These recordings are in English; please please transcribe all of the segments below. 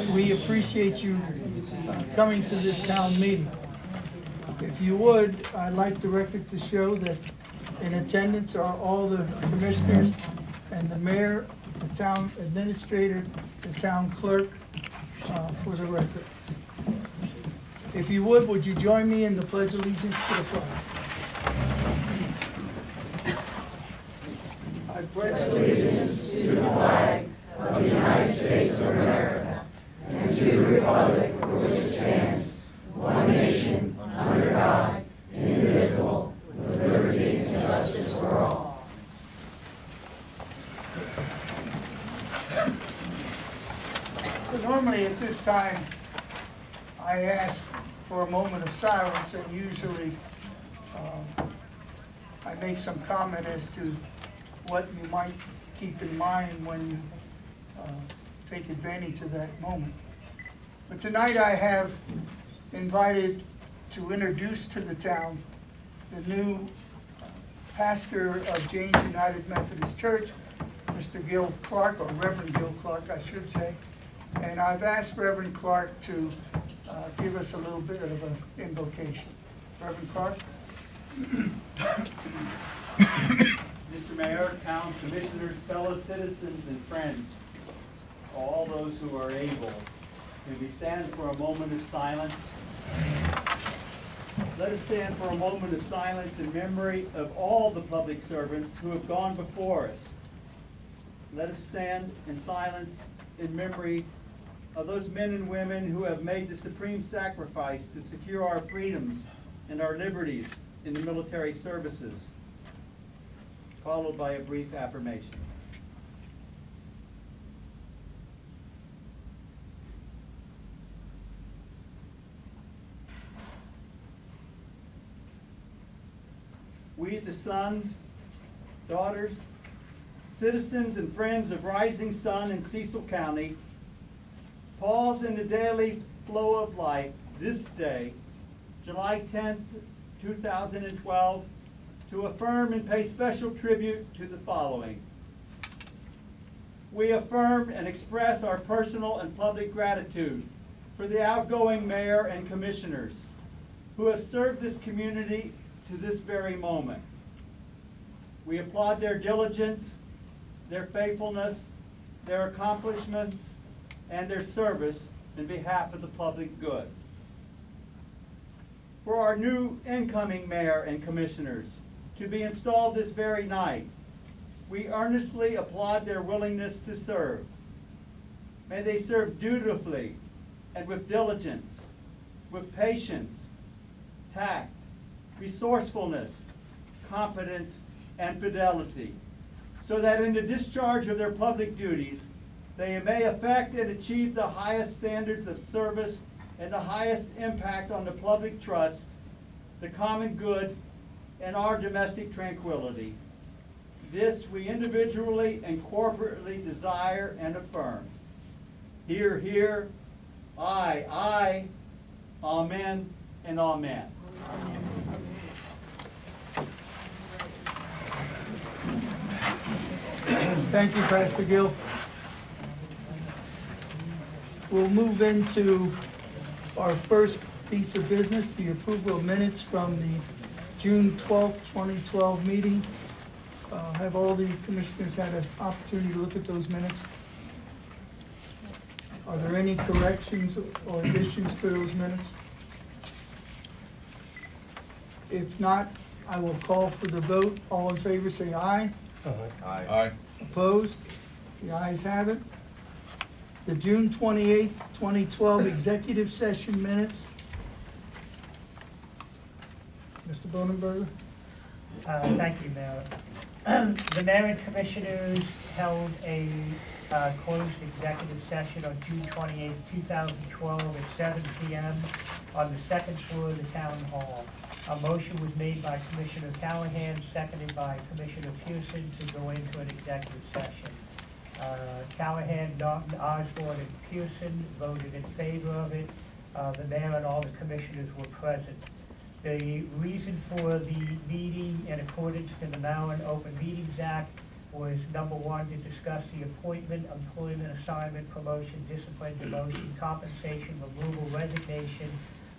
We appreciate you coming to this town meeting. If you would, I'd like the record to show that in attendance are all the commissioners and the mayor, the town administrator, the town clerk, for the record. If you would you join me in the Pledge of Allegiance to the flag? I pledge allegiance to the flag of the United States of America and to the republic for which it stands, one nation, under God, indivisible, with liberty and justice for all. So normally at this time, I ask for a moment of silence, and usually I make some comment as to what you might keep in mind when you take advantage of that moment. But tonight I have invited to introduce to the town the new pastor of James United Methodist Church, Mr. Gil Clark, or Reverend Gil Clark, I should say. And I've asked Reverend Clark to give us a little bit of an invocation. Reverend Clark. Mr. Mayor, town commissioners, fellow citizens, and friends, all those who are able, can we stand for a moment of silence? Let us stand for a moment of silence in memory of all the public servants who have gone before us. Let us stand in silence in memory of those men and women who have made the supreme sacrifice to secure our freedoms and our liberties in the military services, followed by a brief affirmation. We, the sons, daughters, citizens, and friends of Rising Sun in Cecil County, pause in the daily flow of life this day, July 10th, 2012, to affirm and pay special tribute to the following. We affirm and express our personal and public gratitude for the outgoing mayor and commissioners who have served this community to this very moment. We applaud their diligence, their faithfulness, their accomplishments, and their service in behalf of the public good. For our new incoming mayor and commissioners to be installed this very night, we earnestly applaud their willingness to serve. May they serve dutifully and with diligence, with patience, tact, resourcefulness, competence, and fidelity, so that in the discharge of their public duties, they may effect and achieve the highest standards of service and the highest impact on the public trust, the common good, and our domestic tranquility. This we individually and corporately desire and affirm. Hear, hear, aye, amen, and amen. Thank you, Pastor Gil. We'll move into our first piece of business, the approval of minutes from the June 12th, 2012 meeting. Have all the commissioners had an opportunity to look at those minutes? Are there any corrections or additions to those minutes? If not, I will call for the vote. All in favor say aye. Aye. Aye. Opposed? The ayes have it. The June 28th, 2012 executive session minutes. Mr. Bonenberger? Thank you, Mayor. The mayor and commissioners held a closed executive session on June 28, 2012 at 7 p.m. on the second floor of the town hall. A motion was made by Commissioner Callahan, seconded by Commissioner Pearson to go into an executive session. Callahan, Osborne, and Pearson voted in favor of it. The mayor and all the commissioners were present. The reason for the meeting, in accordance to the Maryland Open Meetings Act, was number one, to discuss the appointment, employment, assignment, promotion, discipline, demotion, compensation, removal, resignation,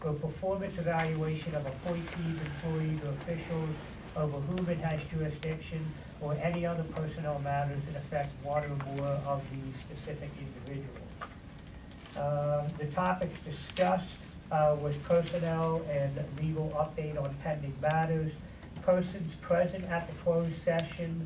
or performance evaluation of appointees, employees, or officials over whom it has jurisdiction, or any other personnel matters that affect one or more of these specific individuals. The topics discussed was personnel and legal update on pending matters, persons present at the closed session.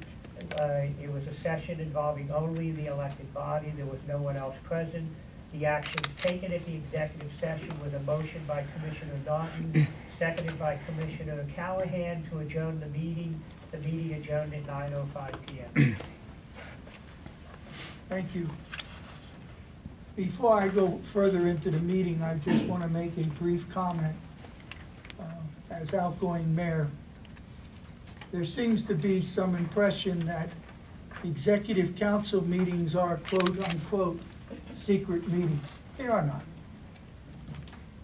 It was a session involving only the elected body. There was no one else present. The actions taken at the executive session with a motion by Commissioner Naughton, seconded by Commissioner Callahan to adjourn the meeting. The meeting adjourned at 9:05 p.m. Thank you. Before I go further into the meeting, I just want to make a brief comment. As outgoing mayor, there seems to be some impression that executive council meetings are quote-unquote secret meetings. They are not.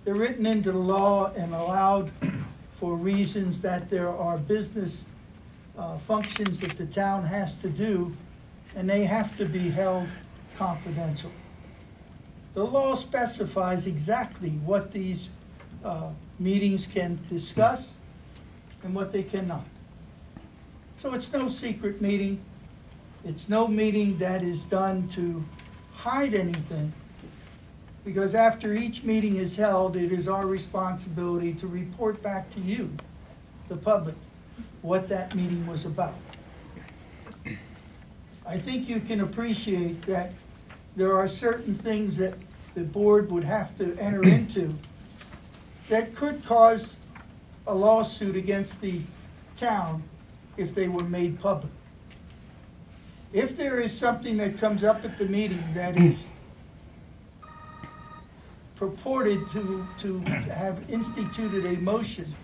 They're written into the law and allowed for reasons that there are business functions that the town has to do, and they have to be held confidential. The law specifies exactly what these meetings can discuss and what they cannot. So it's no secret meeting. It's no meeting that is done to hide anything, because after each meeting is held, it is our responsibility to report back to you, the public, what that meeting was about. I think you can appreciate that there are certain things that the board would have to enter into that could cause a lawsuit against the town if they were made public. If there is something that comes up at the meeting that is purported to have instituted a motion,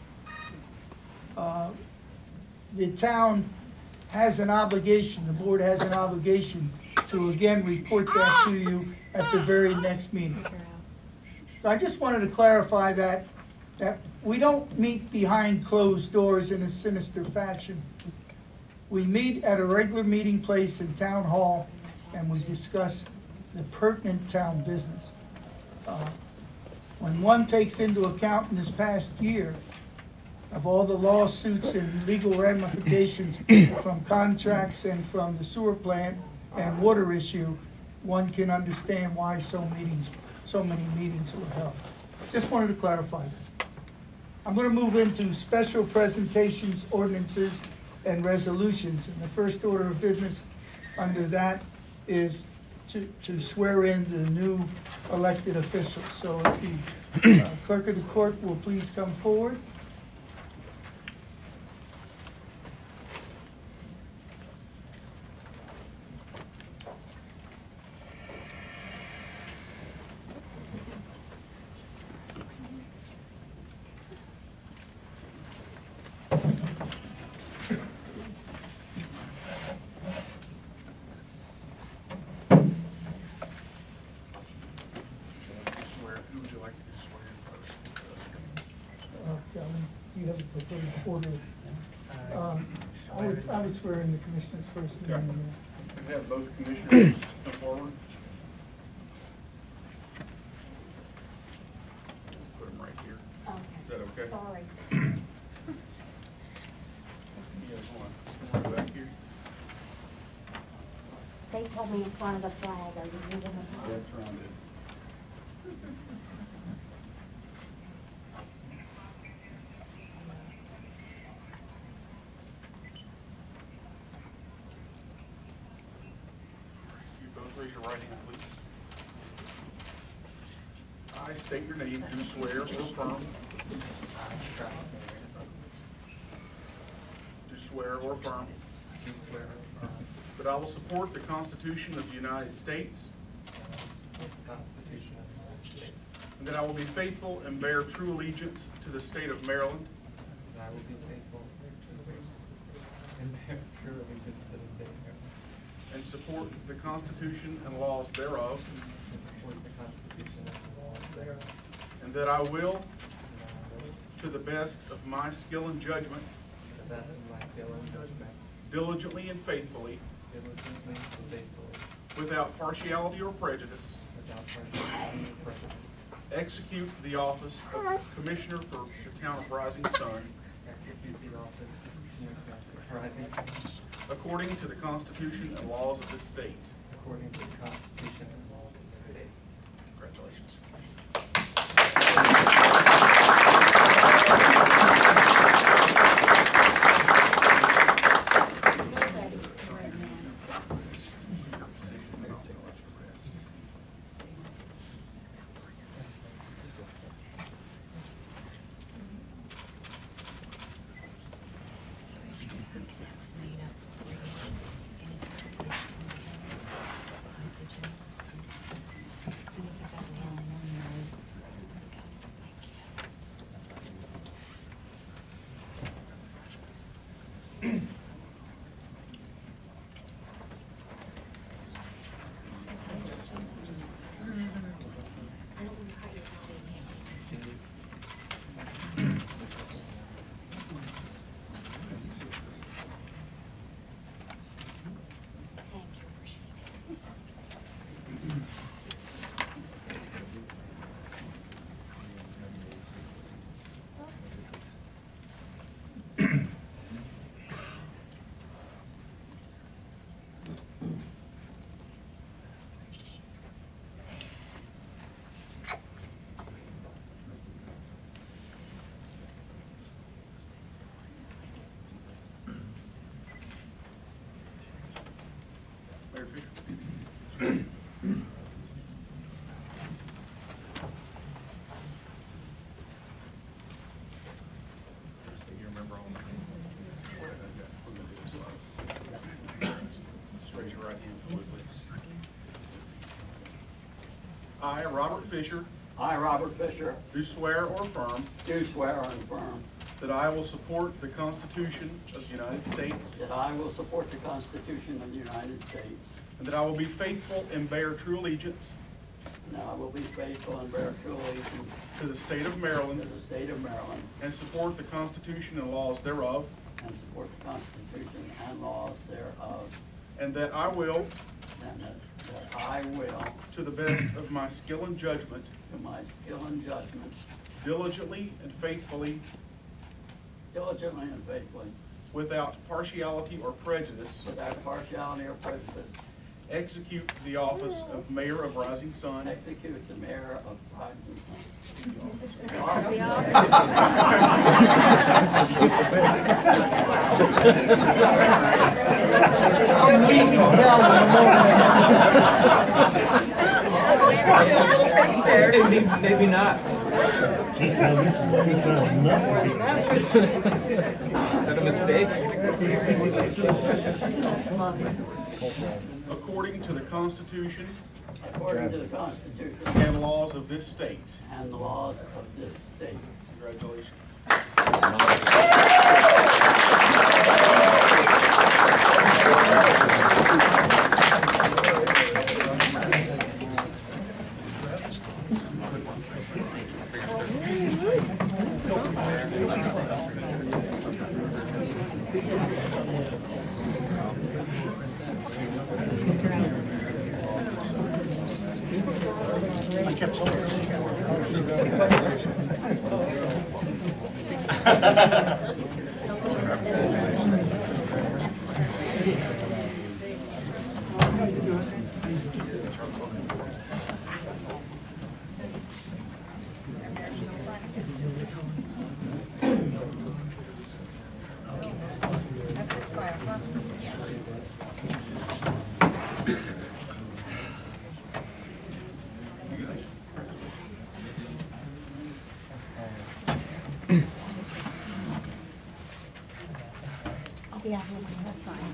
the town has an obligation, the board has an obligation to again report that to you at the very next meeting. So I just wanted to clarify that we don't meet behind closed doors in a sinister fashion. We meet at a regular meeting place in town hall, and we discuss the pertinent town business. When one takes into account in this past year of all the lawsuits and legal ramifications from contracts and from the sewer plant and water issue, one can understand why so many meetings were held. Just wanted to clarify that. I'm going to move into special presentations, ordinances, and resolutions. And the first order of business under that is to swear in the new elected officials. So if the clerk of the court will please come forward. You have a preferred order. I would swear in the commissioners first. And then we have both commissioners come forward. Put them right here. Okay. Is that okay? Sorry. You guys want to back here? They told me in front of the flag. Are you moving the flag? That's around it. Raise your right hand, please. I state your name, do swear or affirm. Do swear or affirm. That I will support the Constitution of the United States. And that I will be faithful and bear true allegiance to the state of Maryland. And I will be faithful and bear true allegiance to the state of Maryland. And support the Constitution and laws thereof. And support the Constitution and the laws thereof. And that I will, to the best of my skill and judgment, To the best of my skill and judgment, diligently and faithfully, diligently and faithfully, without partiality or prejudice, without partiality or prejudice, execute the office of Commissioner for the Town of Rising Sun execute the office of Commissioner for Rising Sun according to the Constitution and laws of this state. according to the Constitution and laws of the state. Congratulations. Mayor Fisher. You remember all that? Just raise your right hand, please. I, Robert Fisher, I, Robert Fisher, do swear or affirm do swear and affirm that I will support the Constitution of the United States that I will support the Constitution of the United States, and that I will be faithful and bear true allegiance and I will be faithful and bear true allegiance to the state of to Maryland the state of Maryland, and support the Constitution and laws thereof, and support the Constitution and laws thereof, and that I will, and that I will, to the best of my skill and judgment, to my skill and judgment, diligently and faithfully, diligently and faithfully, without partiality or prejudice, without partiality or prejudice, execute the office of Mayor of Rising Sun execute the mayor of Rising Maybe not. Is that a mistake? according to the Constitution according to the Constitution and laws of this state. and the laws of this state. Congratulations. Oh, yeah, that's fine.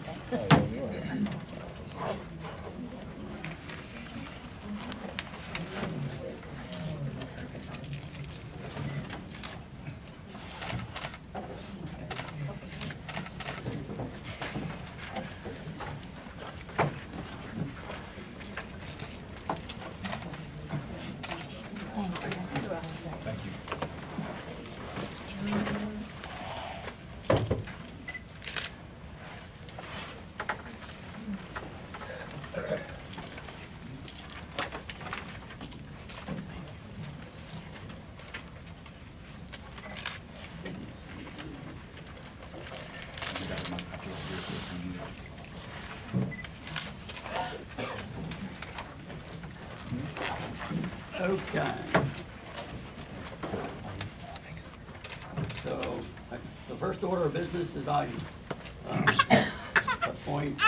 Okay. So, the first order of business is I appoint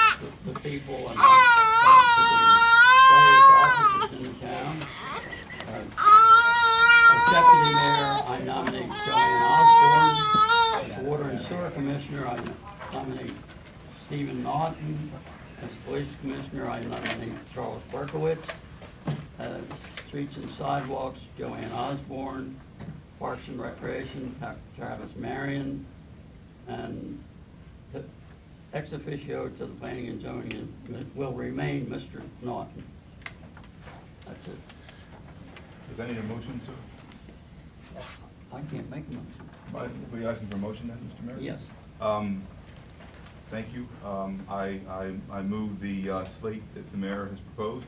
the people and to the various offices in the town. As deputy mayor, I nominate Joanne Osborne. As water and sewer commissioner, I nominate Stephen Naughton. As police commissioner, I nominate Charles Berkowitz. As streets and sidewalks, Joanne Osborne. Parks and Recreation, Travis Marion. And ex officio to the planning and zoning will remain Mr. Naughton. That's it. Is that any motion, sir? I can't make a motion. Are you asking for a motion then, Mr. Mayor? Yes. Thank you. I move the slate that the mayor has proposed.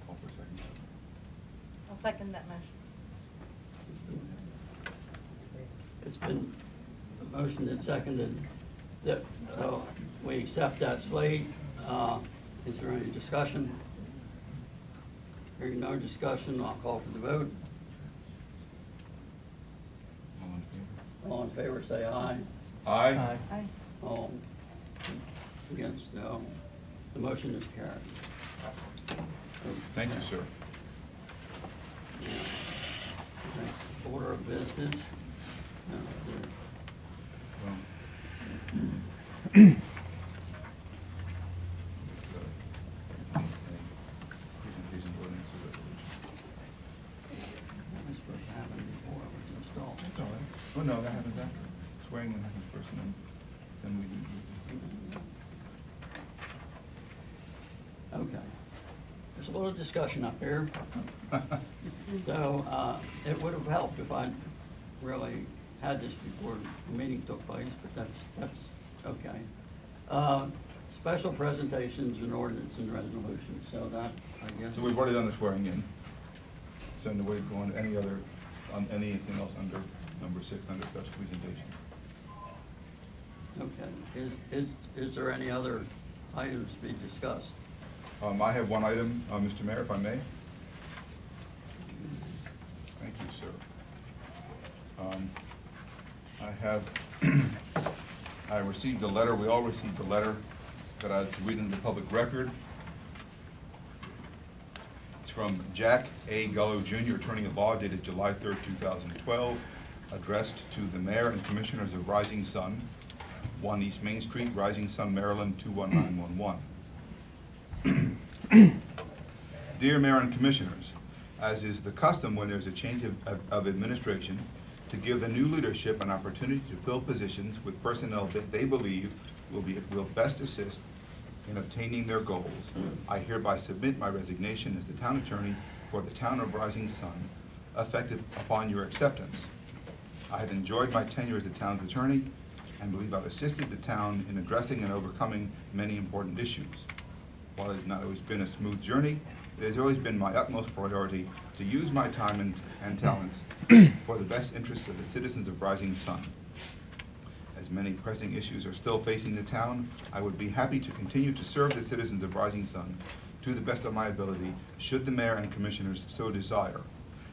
Hold for a second. I'll second that motion. It's been motioned and seconded that we accept that slate. Is there any discussion? Hearing no discussion, I'll call for the vote. All in favor, say aye. Aye. Aye. All against, no. The motion is carried. Thank you, sir. Order of business. Presentation ordinance or resolution. That was supposed to happen before it was installed. That's all right. Oh, no, that happens after. Swearing in happens first, and then we do. Okay. There's a little discussion up here. So, it would have helped if I'd really had this before the meeting took place, but that's okay. Special presentations and ordinance and resolutions, so that, I guess. So we've already done the swearing in. So in the way to go on any other, on anything else under number 6 under special presentation. Okay. Is there any other items to be discussed? I have one item, Mr. Mayor, if I may. Thank you, sir. I received a letter, we all received a letter that I had to read into the public record. It's from Jack A. Gullo Jr., attorney at law, dated July 3rd, 2012, addressed to the mayor and commissioners of Rising Sun, 1 East Main Street, Rising Sun, Maryland, 21911. Dear Mayor and Commissioners, as is the custom when there's a change of administration, to give the new leadership an opportunity to fill positions with personnel that they believe will best assist in obtaining their goals, I hereby submit my resignation as the town attorney for the town of Rising Sun, effective upon your acceptance. I have enjoyed my tenure as the town's attorney and believe I've assisted the town in addressing and overcoming many important issues. While it has not always been a smooth journey, it has always been my utmost priority to use my time and talents for the best interests of the citizens of Rising Sun. As many pressing issues are still facing the town, I would be happy to continue to serve the citizens of Rising Sun to the best of my ability, should the mayor and commissioners so desire.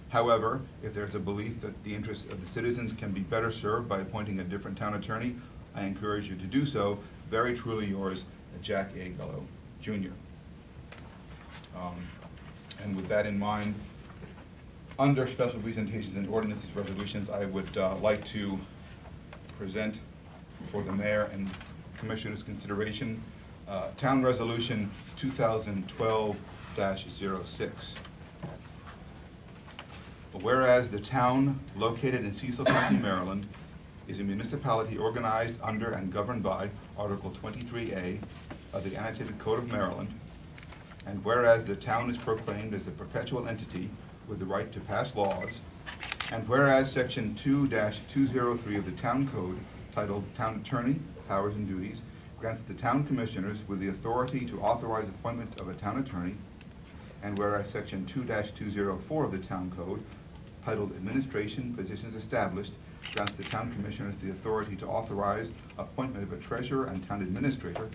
However, if there's a belief that the interests of the citizens can be better served by appointing a different town attorney, I encourage you to do so. Very truly yours, Jack A. Gullo, Jr. And with that in mind, under special presentations and ordinances resolutions, I would like to present for the mayor and commissioners' consideration Town Resolution 2012-06. Whereas the town located in Cecil County, Maryland, is a municipality organized under and governed by Article 23A of the Annotated Code of Maryland, and whereas the town is proclaimed as a perpetual entity with the right to pass laws, and whereas Section 2-203 of the Town Code, titled Town Attorney, Powers and Duties, grants the town commissioners with the authority to authorize appointment of a town attorney, and whereas Section 2-204 of the Town Code, titled Administration Positions Established, grants the town commissioners the authority to authorize appointment of a treasurer and town administrator,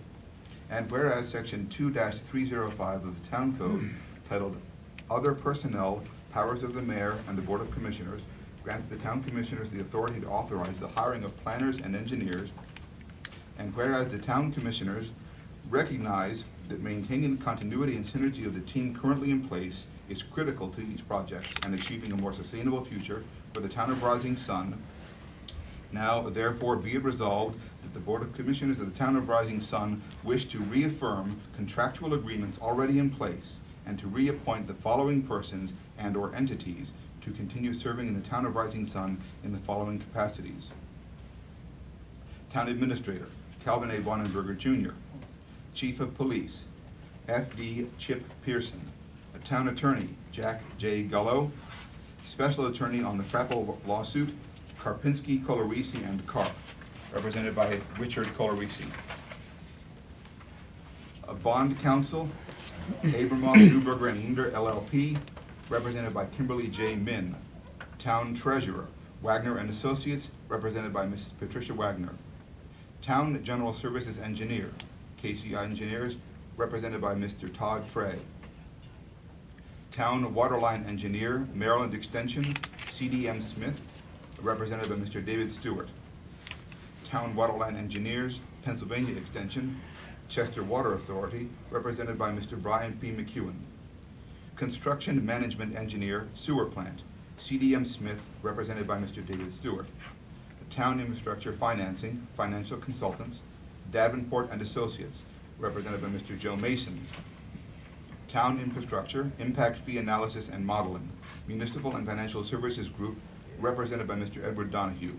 and whereas Section 2-305 of the Town Code, titled other personnel powers of the mayor and the Board of Commissioners, grants the town commissioners the authority to authorize the hiring of planners and engineers, and whereas the town commissioners recognize that maintaining the continuity and synergy of the team currently in place is critical to each project and achieving a more sustainable future for the town of Rising Sun, now therefore be it resolved that the Board of Commissioners of the town of Rising Sun wish to reaffirm contractual agreements already in place and to reappoint the following persons and/or entities to continue serving in the town of Rising Sun in the following capacities. Town Administrator, Calvin A. Bonenberger Jr. Chief of Police, F.D. Chip Pearson. Town Attorney, Jack J. Gullo. Special Attorney on the Frapple lawsuit, Karpinski, Colorisi, and Karp, represented by Richard Colorisi. Bond Counsel, Abramoff, Newberger, and Linder, LLP, represented by Kimberly J. Min. Town Treasurer, Wagner and Associates, represented by Mrs. Patricia Wagner. Town General Services Engineer, KCI Engineers, represented by Mr. Todd Frey. Town Waterline Engineer, Maryland Extension, CDM Smith, represented by Mr. David Stewart. Town Waterline Engineers, Pennsylvania Extension, Chester Water Authority, represented by Mr. Brian P. McEwen. Construction Management Engineer, Sewer Plant, CDM Smith, represented by Mr. David Stewart. Town Infrastructure Financing, Financial Consultants, Davenport and Associates, represented by Mr. Joe Mason. Town Infrastructure, Impact Fee Analysis and Modeling, Municipal and Financial Services Group, represented by Mr. Edward Donahue.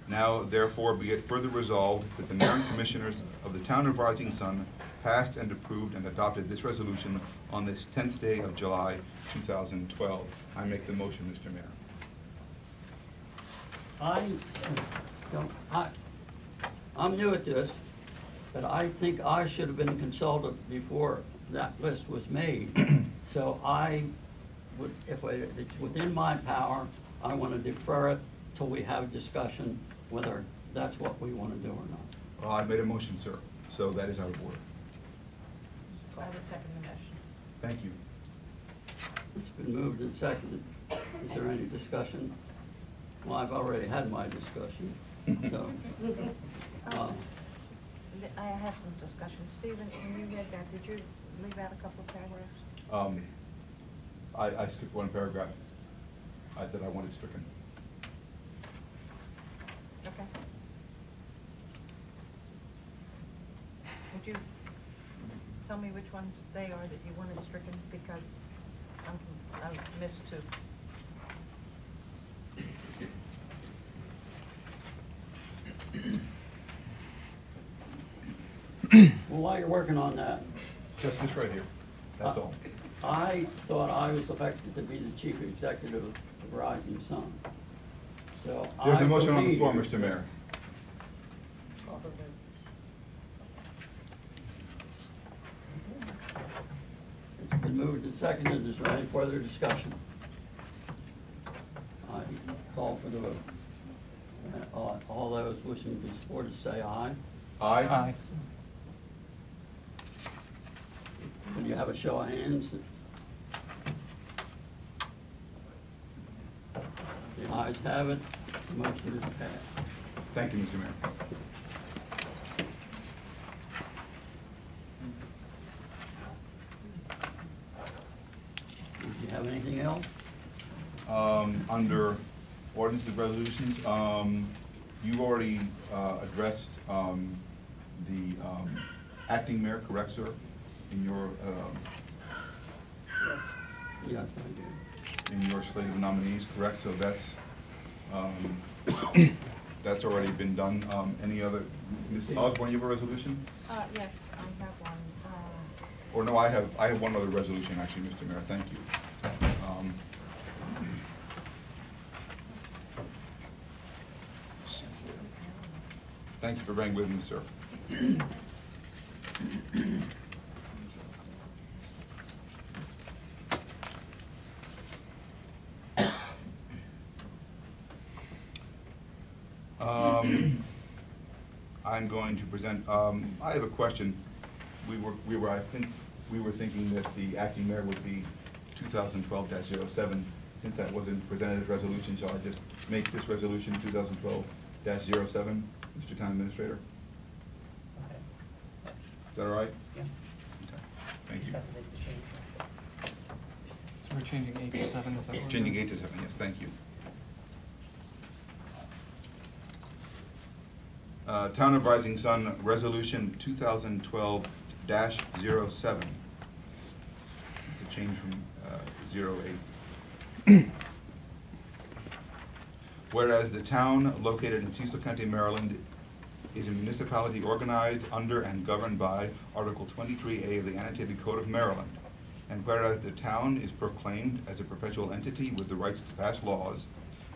Now, therefore, be it further resolved that the Mayor and Commissioners of the Town of Rising Sun passed and approved and adopted this resolution on this 10th day of July, 2012. I make the motion, Mr. Mayor. I'm new at this, but I think I should have been consulted before that list was made. So I would, if it's within my power, I want to defer it till we have a discussion whether that's what we want to do or not. Well, I made a motion, sir, so that is our board. I would second the motion. Thank you. It's been moved and seconded. Is there any discussion? Well, I've already had my discussion, so. I have some discussion. Stephen, when you read that, did you leave out a couple of paragraphs? I skipped one paragraph that I wanted stricken. Okay. Would you tell me which ones they are that you wanted stricken? Because I missed two. Well, while you're working on that, Just this right here, that's all. I thought I was elected to be the chief executive of Rising Sun. So There's I a motion on the believe- floor, Mr. Mayor. It's been moved and seconded. Is there any further discussion? I call for the vote. All those wishing to be supported say aye. Aye. Can you have a show of hands? The ayes have it. The motion is passed. Thank you, Mr. Mayor. Do you have anything else? Under ordinances and resolutions, you've already addressed the acting mayor, correct, sir? In your Yes, I do. in your slate of nominees, correct? So that's that's already been done. Any other, Ms. Osborne, you have a resolution? Yes, I have one. Or no, I have one other resolution, actually, Mr. Mayor. Thank you. Thank you for being with me, sir. I'm going to present, I have a question. I think we were thinking that the acting mayor would be 2012-07. Since that wasn't presented as resolution, shall I just make this resolution 2012-07, Mr. Town Administrator? Okay. Is that all right? Yeah. Okay. Thank you. Just have to make the change. So we're changing 8 to 7, is that what we're Changing doing? 8 to 7, yes, thank you. Town of Rising Sun, Resolution 2012-07. It's a change from 08. Whereas the town located in Cecil County, Maryland is a municipality organized under and governed by Article 23A of the Annotated Code of Maryland. And whereas the town is proclaimed as a perpetual entity with the rights to pass laws,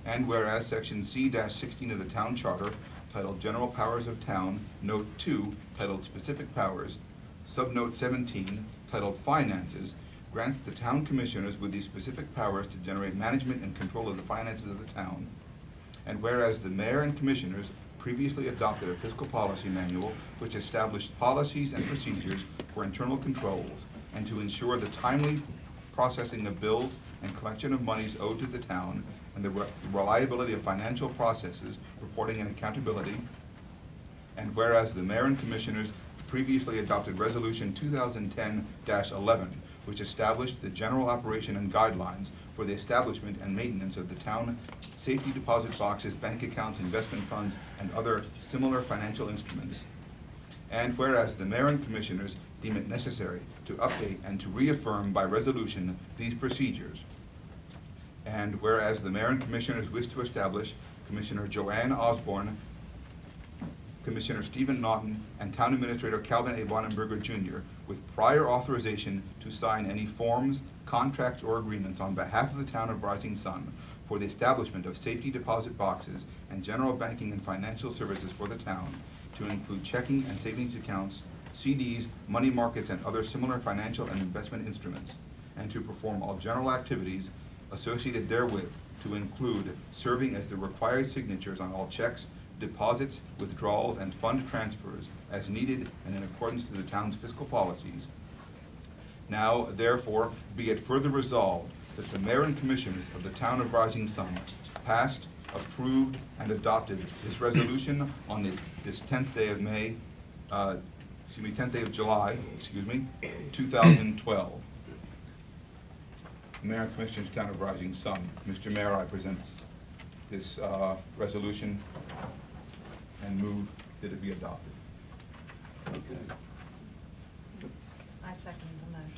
and whereas Section C-16 of the Town Charter, titled General Powers of Town, Note 2, titled Specific Powers, Subnote 17, titled Finances, grants the town commissioners with these specific powers to generate management and control of the finances of the town. And whereas the mayor and commissioners previously adopted a fiscal policy manual which established policies and procedures for internal controls and to ensure the timely processing of bills and collection of monies owed to the town and the reliability of financial processes, reporting and accountability. And whereas the mayor and commissioners previously adopted Resolution 2010-11, which established the general operation and guidelines for the establishment and maintenance of the town safety deposit boxes, bank accounts, investment funds, and other similar financial instruments. And whereas the mayor and commissioners deem it necessary to update and to reaffirm by resolution these procedures. And whereas the mayor and commissioners wish to establish Commissioner Joanne Osborne, Commissioner Stephen Naughton, and Town Administrator Calvin A. Bonenberger Jr. with prior authorization to sign any forms, contracts, or agreements on behalf of the town of Rising Sun for the establishment of safety deposit boxes and general banking and financial services for the town, to include checking and savings accounts, CDs, money markets, and other similar financial and investment instruments, and to perform all general activities associated therewith, to include serving as the required signatures on all checks, deposits, withdrawals, and fund transfers as needed and in accordance to the town's fiscal policies. Now, therefore, be it further resolved that the mayor and commissioners of the town of Rising Sun passed, approved, and adopted this resolution on this 10th day of May, 10th day of July, 2012. Mayor and Commissioners, Town of Rising Sun. Mr. Mayor, I present this resolution and move that it be adopted. Okay. I second the motion.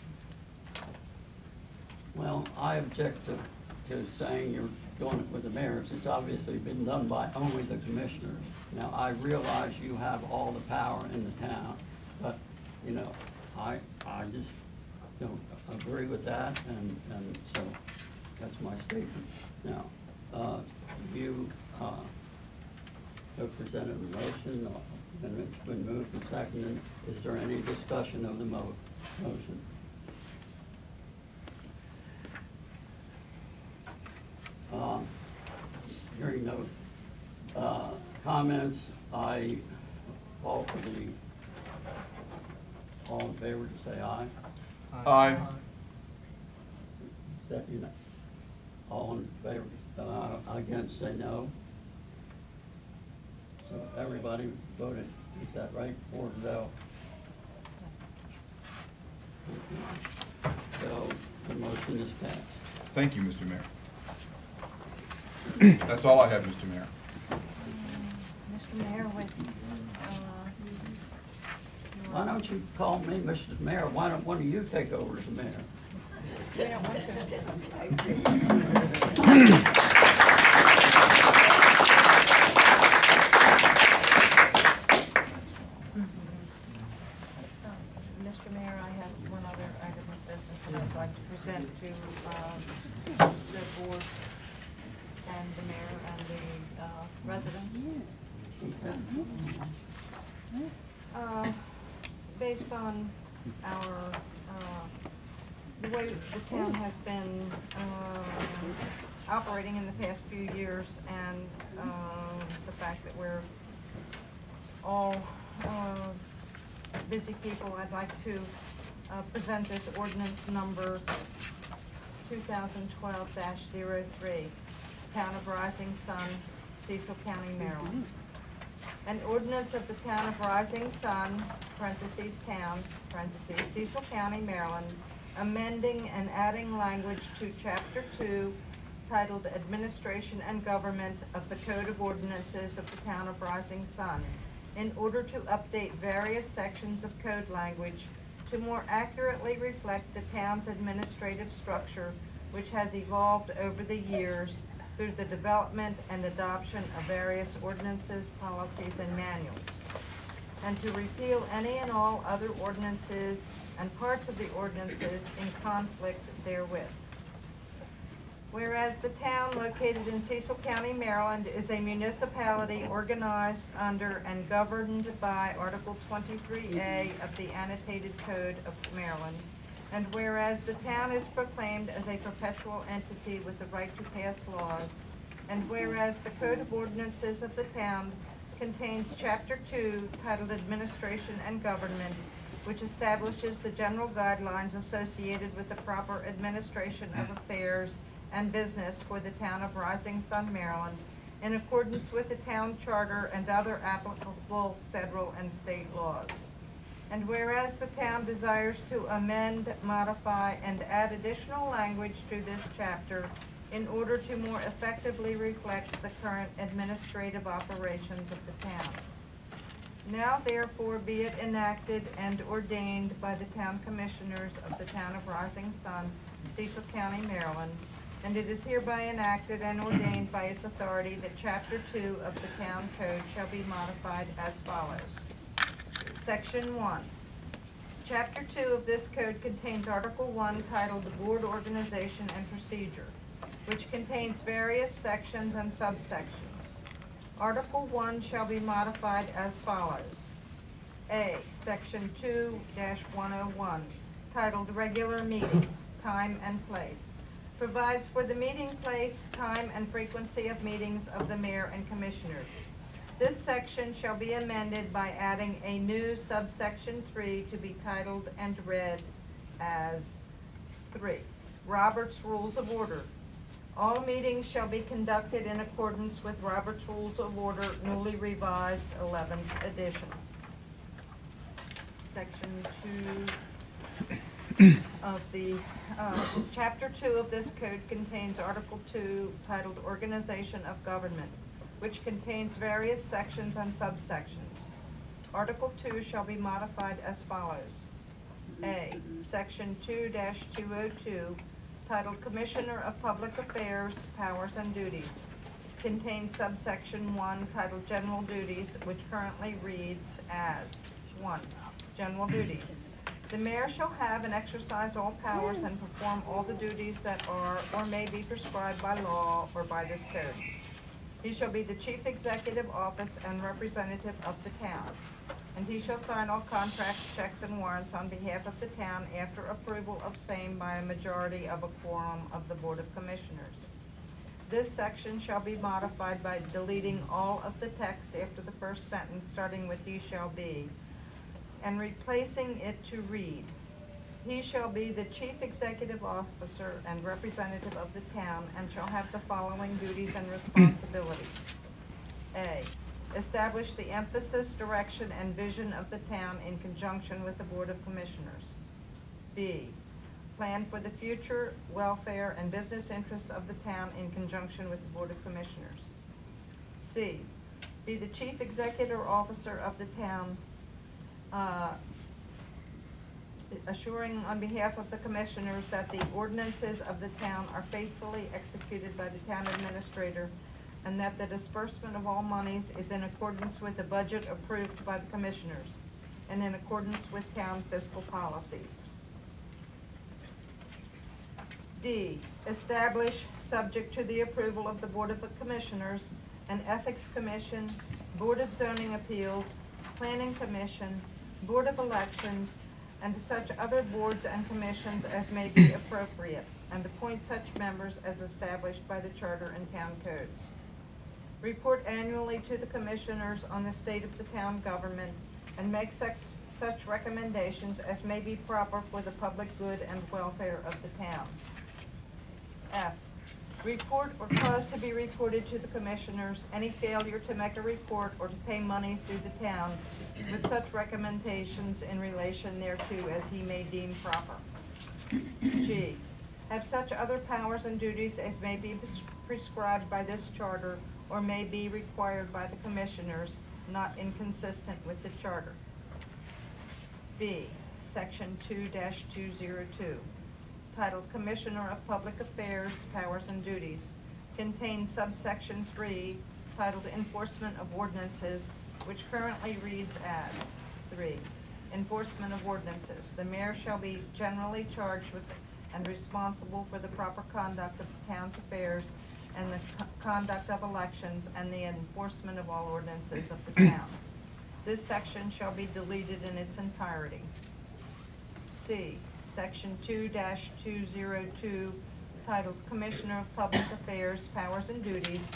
Well, I object to saying you're doing it with the mayors. It's obviously been done by only the commissioners. Now, I realize you have all the power in the town, but, you know, I just don't agree with that, and so that's my statement. Now, you have presented a motion, and it's been moved and seconded. Is there any discussion of the motion? Hearing no comments, I call for the, all in favor to say aye. Aye. Is that you know? All in favor, against say no. So everybody voted, is that right, 4-0? So the motion is passed. Thank you, Mr. Mayor. That's all I have, Mr. Mayor. Mr. Mayor, with, Why don't you call me Mrs. Mayor? Why don't one of you take over as mayor? we don't want to. Mr. Mayor, I have one other item of business that I'd like to present to the board and the mayor and the residents. Based on our, the way the town has been operating in the past few years, and the fact that we're all busy people, I'd like to present this ordinance number 2012-03, Town of Rising Sun, Cecil County, Maryland. An ordinance of the Town of Rising Sun, parentheses town, parentheses Cecil County, Maryland, amending and adding language to Chapter 2 titled Administration and Government of the Code of Ordinances of the Town of Rising Sun in order to update various sections of code language to more accurately reflect the town's administrative structure, which has evolved over the years through the development and adoption of various ordinances, policies, and manuals, and to repeal any and all other ordinances and parts of the ordinances in conflict therewith. Whereas the town located in Cecil County, Maryland is a municipality organized under and governed by Article 23A of the Annotated Code of Maryland, and whereas the town is proclaimed as a perpetual entity with the right to pass laws, and whereas the Code of Ordinances of the town contains Chapter 2 titled Administration and Government, which establishes the general guidelines associated with the proper administration of affairs and business for the town of Rising Sun, Maryland, in accordance with the town charter and other applicable federal and state laws. And whereas the town desires to amend, modify, and add additional language to this chapter in order to more effectively reflect the current administrative operations of the town. Now therefore be it enacted and ordained by the town commissioners of the town of Rising Sun, Cecil County, Maryland, and it is hereby enacted and ordained by its authority that Chapter 2 of the Town Code shall be modified as follows. Section 1. Chapter 2 of this code contains Article 1 titled Board Organization and Procedure, which contains various sections and subsections. Article 1 shall be modified as follows. A. Section 2-101, titled Regular Meeting, Time and Place, provides for the meeting place, time, and frequency of meetings of the mayor and commissioners. This section shall be amended by adding a new subsection 3 to be titled and read as 3. Robert's Rules of Order. All meetings shall be conducted in accordance with Robert's Rules of Order, newly revised 11th edition. Section 2 of the Chapter 2 of this code contains Article 2 titled Organization of Government, which contains various sections and subsections. Article 2 shall be modified as follows. A. Section 2-202, titled Commissioner of Public Affairs, Powers and Duties, contains subsection 1 titled General Duties, which currently reads as 1. General Duties. The mayor shall have and exercise all powers and perform all the duties that are or may be prescribed by law or by this code. He shall be the chief executive office and representative of the town, and he shall sign all contracts, checks, and warrants on behalf of the town after approval of same by a majority of a quorum of the Board of Commissioners. This section shall be modified by deleting all of the text after the first sentence, starting with "he shall be," and replacing it to read, "He shall be the chief executive officer and representative of the town and shall have the following duties and responsibilities. A. Establish the emphasis, direction, and vision of the town in conjunction with the Board of Commissioners. B. Plan for the future welfare and business interests of the town in conjunction with the Board of Commissioners. C. Be the chief executive officer of the town, assuring on behalf of the commissioners that the ordinances of the town are faithfully executed by the town administrator and that the disbursement of all monies is in accordance with the budget approved by the commissioners and in accordance with town fiscal policies. D. Establish, subject to the approval of the Board of Commissioners, an Ethics Commission, Board of Zoning Appeals, Planning Commission, Board of Elections, and such other boards and commissions as may be appropriate, and appoint such members as established by the charter and town codes. Report annually to the commissioners on the state of the town government, and make such recommendations as may be proper for the public good and welfare of the town. F, report or cause to be reported to the commissioners any failure to make a report or to pay monies due the town with such recommendations in relation thereto as he may deem proper. G, have such other powers and duties as may be prescribed by this charter or may be required by the commissioners, not inconsistent with the charter. B, section 2-202, titled Commissioner of Public Affairs, Powers and Duties, contains subsection 3, titled Enforcement of Ordinances, which currently reads as 3. Enforcement of ordinances. The mayor shall be generally charged with and responsible for the proper conduct of the town's affairs and the conduct of elections and the enforcement of all ordinances of the town. This section shall be deleted in its entirety. C, section 2-202, titled Commissioner of Public Affairs, Powers and Duties,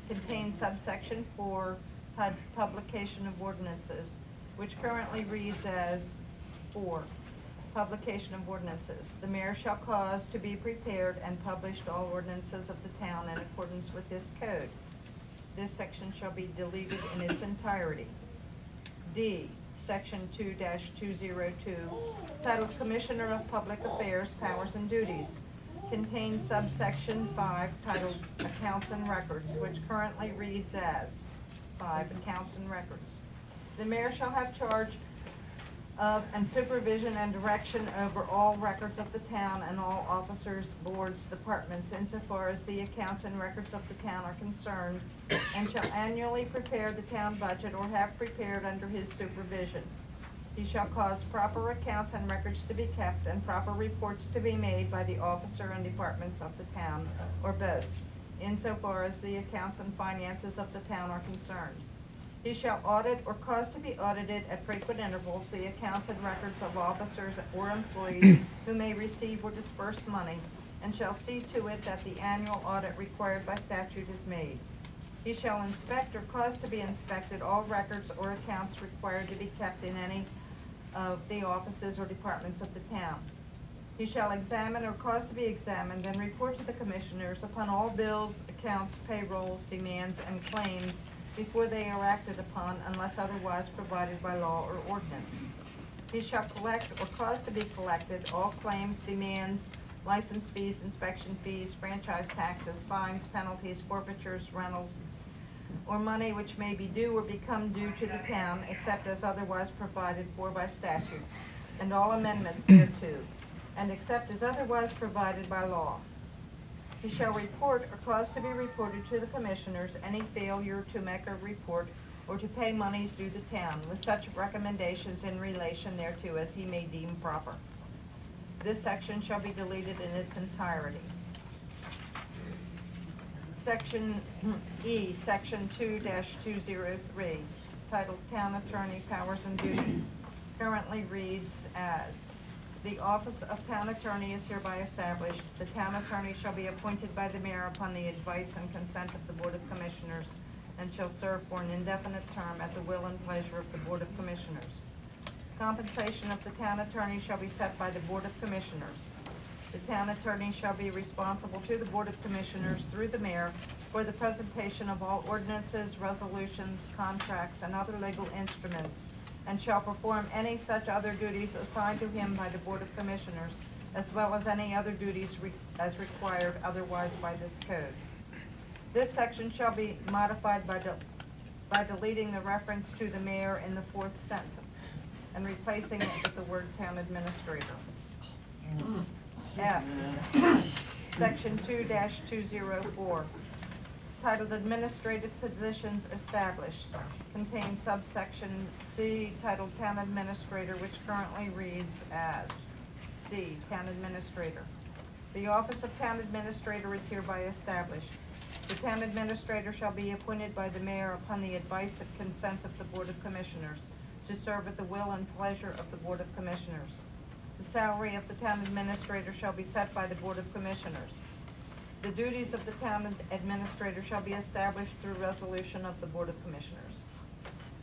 contains subsection 4, titled Publication of Ordinances, which currently reads as 4. Publication of ordinances. The mayor shall cause to be prepared and published all ordinances of the town in accordance with this code. This section shall be deleted in its entirety. D, section 2-202, titled Commissioner of Public Affairs, Powers and Duties, contains subsection 5, titled Accounts and Records, which currently reads as 5, Accounts and Records. The mayor shall have charge of and supervision and direction over all records of the town and all officers, boards, departments, insofar as the accounts and records of the town are concerned, and shall annually prepare the town budget or have prepared under his supervision. He shall cause proper accounts and records to be kept and proper reports to be made by the officer and departments of the town, or both, insofar as the accounts and finances of the town are concerned. He shall audit or cause to be audited at frequent intervals the accounts and records of officers or employees who may receive or disperse money, and shall see to it that the annual audit required by statute is made. He shall inspect or cause to be inspected all records or accounts required to be kept in any of the offices or departments of the town. He shall examine or cause to be examined and report to the commissioners upon all bills, accounts, payrolls, demands, and claims before they are acted upon unless otherwise provided by law or ordinance. He shall collect or cause to be collected all claims, demands, license fees, inspection fees, franchise taxes, fines, penalties, forfeitures, rentals, or money which may be due or become due to the town, except as otherwise provided for by statute, and all amendments thereto, and except as otherwise provided by law. He shall report or cause to be reported to the commissioners any failure to make a report or to pay monies due the town, with such recommendations in relation thereto as he may deem proper. This section shall be deleted in its entirety. Section E, section 2-203, titled Town Attorney Powers and Duties, currently reads as: the office of town attorney is hereby established. The town attorney shall be appointed by the mayor upon the advice and consent of the Board of Commissioners, and shall serve for an indefinite term at the will and pleasure of the Board of Commissioners. Compensation of the town attorney shall be set by the Board of Commissioners. The town attorney shall be responsible to the Board of Commissioners through the mayor for the presentation of all ordinances, resolutions, contracts, and other legal instruments, and shall perform any such other duties assigned to him by the Board of Commissioners, as well as any other duties as required otherwise by this code. This section shall be modified by deleting the reference to the mayor in the 4th sentence and replacing it with the word town administrator. F, section 2-204, titled Administrative Positions Established, contains subsection C, titled Town Administrator, which currently reads as C, Town Administrator. The office of Town Administrator is hereby established. The Town Administrator shall be appointed by the mayor upon the advice and consent of the Board of Commissioners, to serve at the will and pleasure of the Board of Commissioners. The salary of the Town Administrator shall be set by the Board of Commissioners. The duties of the Town Administrator shall be established through resolution of the Board of Commissioners.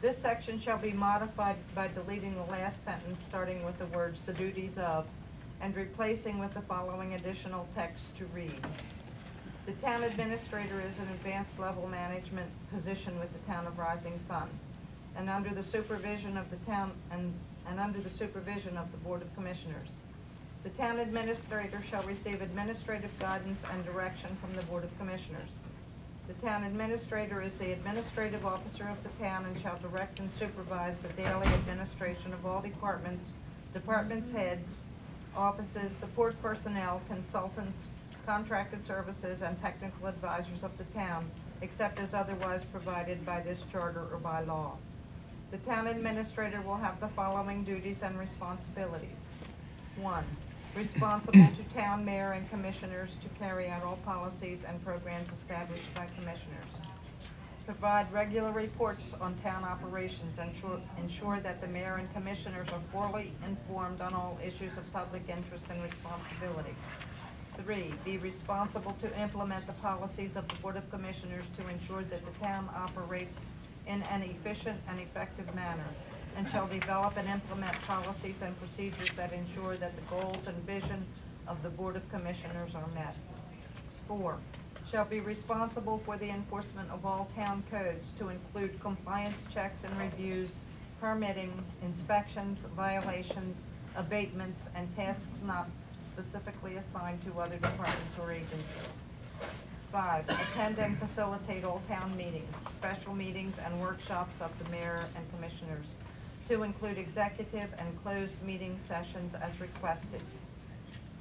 This section shall be modified by deleting the last sentence, starting with the words "the duties of," and replacing with the following additional text to read. The town administrator is an advanced level management position with the town of Rising Sun, and under the supervision of the town and under the supervision of the Board of Commissioners. The town administrator shall receive administrative guidance and direction from the Board of Commissioners. The town administrator is the administrative officer of the town and shall direct and supervise the daily administration of all departments, departments heads, offices, support personnel, consultants, contracted services, and technical advisors of the town, except as otherwise provided by this charter or by law. The town administrator will have the following duties and responsibilities. 1. Responsible to town mayor and commissioners to carry out all policies and programs established by commissioners. Provide regular reports on town operations and ensure that the mayor and commissioners are fully informed on all issues of public interest and responsibility. 3, be responsible to implement the policies of the Board of Commissioners to ensure that the town operates in an efficient and effective manner, and shall develop and implement policies and procedures that ensure that the goals and vision of the Board of Commissioners are met. 4, shall be responsible for the enforcement of all town codes to include compliance checks and reviews, permitting, inspections, violations, abatements, and tasks not specifically assigned to other departments or agencies. 5, attend and facilitate all town meetings, special meetings, and workshops of the mayor and commissioners, to include executive and closed meeting sessions as requested.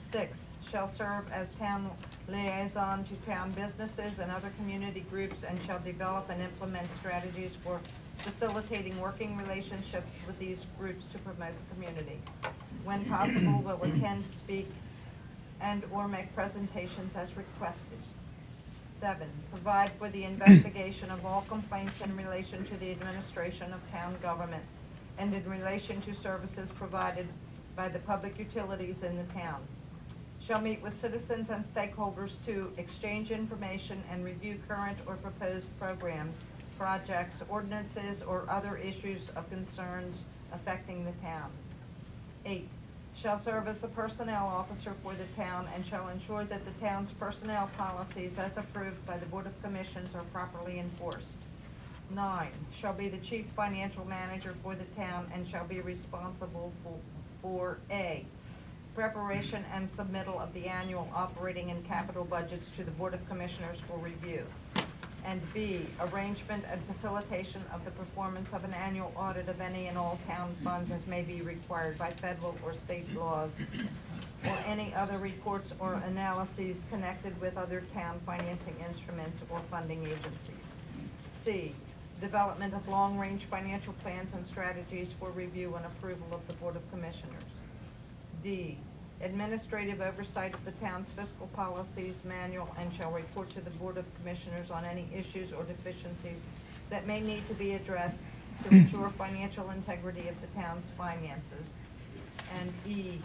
6, shall serve as town liaison to town businesses and other community groups, and shall develop and implement strategies for facilitating working relationships with these groups to promote the community. When possible, will attend, speak, and or make presentations as requested. 7, provide for the investigation of all complaints in relation to the administration of town government and in relation to services provided by the public utilities in the town. Shall meet with citizens and stakeholders to exchange information and review current or proposed programs, projects, ordinances, or other issues of concerns affecting the town. 8, shall serve as the personnel officer for the town and shall ensure that the town's personnel policies as approved by the Board of Commissions are properly enforced. 9, shall be the chief financial manager for the town and shall be responsible for A, preparation and submittal of the annual operating and capital budgets to the Board of Commissioners for review, and B, arrangement and facilitation of the performance of an annual audit of any and all town funds as may be required by federal or state laws, or any other reports or analyses connected with other town financing instruments or funding agencies. C, development of long-range financial plans and strategies for review and approval of the Board of Commissioners. D, administrative oversight of the town's fiscal policies manual and shall report to the Board of Commissioners on any issues or deficiencies that may need to be addressed to ensure financial integrity of the town's finances. And E,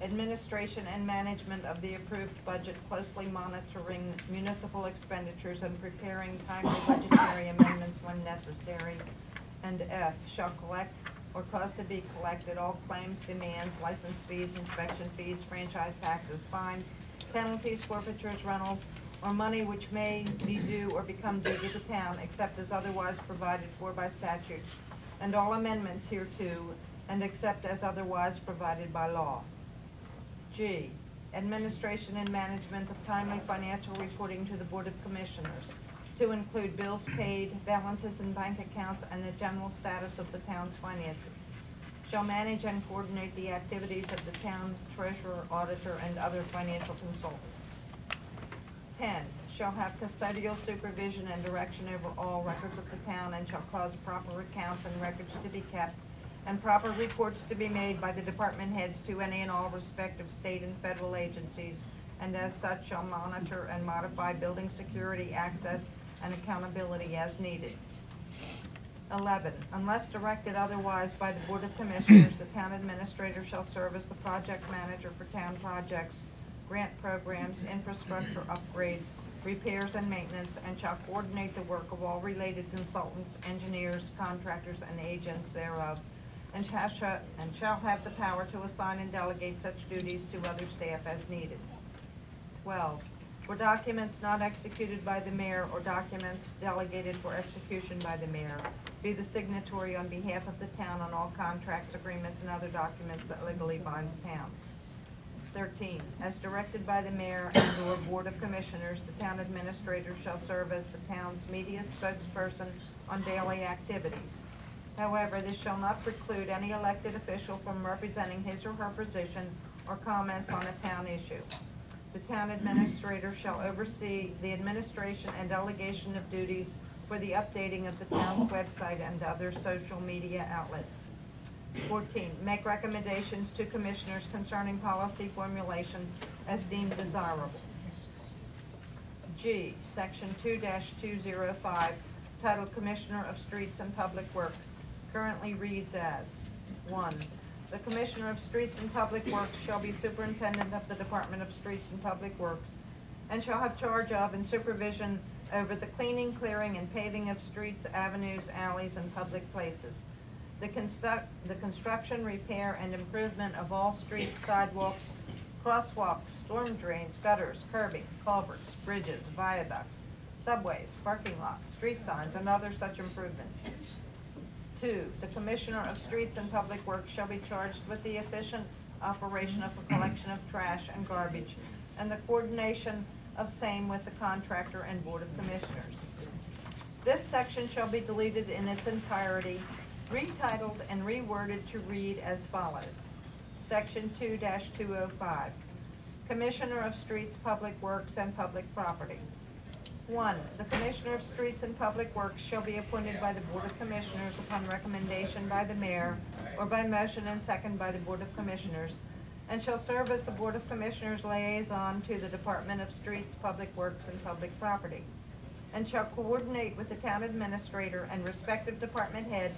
administration and management of the approved budget, closely monitoring municipal expenditures and preparing timely budgetary amendments when necessary. And F, shall collect or cause to be collected all claims, demands, license fees, inspection fees, franchise taxes, fines, penalties, forfeitures, rentals, or money which may be due or become due to the town, except as otherwise provided for by statute, and all amendments hereto, and except as otherwise provided by law. G, administration and management of timely financial reporting to the Board of Commissioners, to include bills paid, balances in bank accounts, and the general status of the town's finances. Shall manage and coordinate the activities of the town treasurer, auditor, and other financial consultants. 10, shall have custodial supervision and direction over all records of the town and shall cause proper accounts and records to be kept and proper reports to be made by the department heads to any and all respective state and federal agencies, and as such shall monitor and modify building security, access, and accountability as needed. 11, unless directed otherwise by the Board of Commissioners, the town administrator shall serve as the project manager for town projects, grant programs, infrastructure upgrades, repairs and maintenance, and shall coordinate the work of all related consultants, engineers, contractors, and agents thereof, and shall have the power to assign and delegate such duties to other staff as needed. 12, for documents not executed by the mayor or documents delegated for execution by the mayor, be the signatory on behalf of the town on all contracts, agreements, and other documents that legally bind the town. 13, as directed by the mayor and/or board of commissioners, the town administrator shall serve as the town's media spokesperson on daily activities. However, this shall not preclude any elected official from representing his or her position or comments on a town issue. The town administrator shall oversee the administration and delegation of duties for the updating of the town's website and other social media outlets. 14, make recommendations to commissioners concerning policy formulation as deemed desirable. G, section 2-205, titled Commissioner of Streets and Public Works, currently reads as, 1, the Commissioner of Streets and Public Works shall be superintendent of the Department of Streets and Public Works and shall have charge of and supervision over the cleaning, clearing, and paving of streets, avenues, alleys, and public places. The construction, repair, and improvement of all streets, sidewalks, crosswalks, storm drains, gutters, curbing, culverts, bridges, viaducts, subways, parking lots, street signs, and other such improvements. 2, the Commissioner of Streets and Public Works shall be charged with the efficient operation of the collection of trash and garbage and the coordination of same with the contractor and Board of Commissioners. This section shall be deleted in its entirety, retitled and reworded to read as follows. Section 2-205, Commissioner of Streets, Public Works, and Public Property. 1, the Commissioner of Streets and Public Works shall be appointed by the Board of Commissioners upon recommendation by the mayor or by motion and second by the Board of Commissioners, and shall serve as the Board of Commissioners liaison to the Department of Streets, Public Works, and Public Property, and shall coordinate with the town administrator and respective department head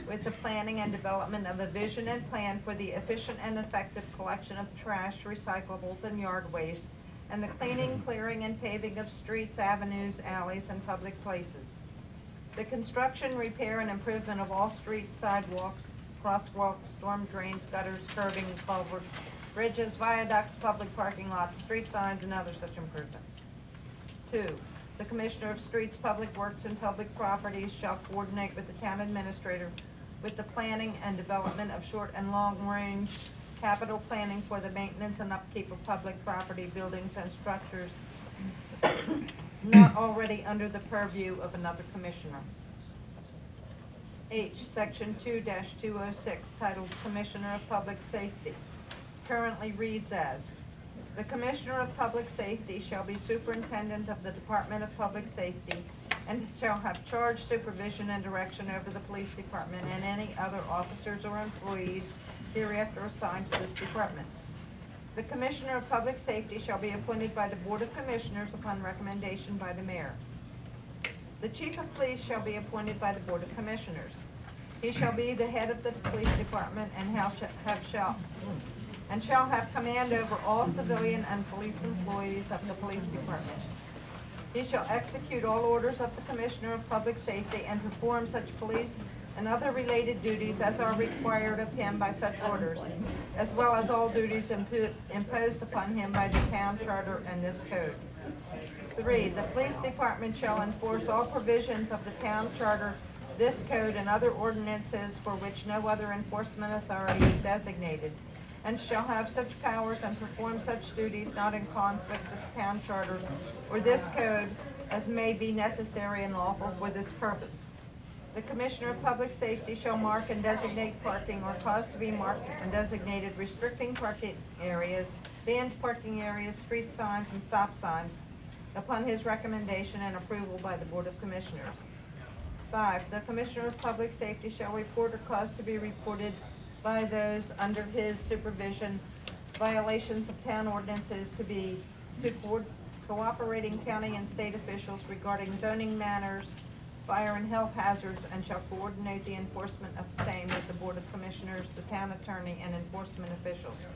with the planning and development of a vision and plan for the efficient and effective collection of trash, recyclables, and yard waste, and the cleaning, clearing, and paving of streets, avenues, alleys, and public places. The construction, repair, and improvement of all streets, sidewalks, crosswalks, storm drains, gutters, curbing, culverts, bridges, viaducts, public parking lots, street signs, and other such improvements. 2, the Commissioner of Streets, Public Works, and Public Properties shall coordinate with the town administrator with the planning and development of short and long-range capital planning for the maintenance and upkeep of public property, buildings, and structures not already under the purview of another commissioner. H, section 2-206, titled Commissioner of Public Safety, currently reads as, the Commissioner of Public Safety shall be superintendent of the Department of Public Safety and shall have charge, supervision, and direction over the police department and any other officers or employees hereafter assigned to this department. The Commissioner of Public Safety shall be appointed by the Board of Commissioners upon recommendation by the mayor. The Chief of Police shall be appointed by the Board of Commissioners. He shall be the head of the police department and shall have command over all civilian and police employees of the police department. He shall execute all orders of the Commissioner of Public Safety and perform such police and other related duties as are required of him by such orders, as well as all duties imposed upon him by the town charter and this code. 3, the police department shall enforce all provisions of the town charter, this code, and other ordinances for which no other enforcement authority is designated, and shall have such powers and perform such duties not in conflict with the town charter or this code as may be necessary and lawful for this purpose. The Commissioner of Public Safety shall mark and designate parking or cause to be marked and designated restricting parking areas, banned parking areas, street signs, and stop signs upon his recommendation and approval by the Board of Commissioners. 5, the Commissioner of Public Safety shall report or cause to be reported by those under his supervision violations of town ordinances to cooperating county and state officials regarding zoning matters, fire and health hazards, and shall coordinate the enforcement of the same with the Board of Commissioners, the town attorney, and enforcement officials.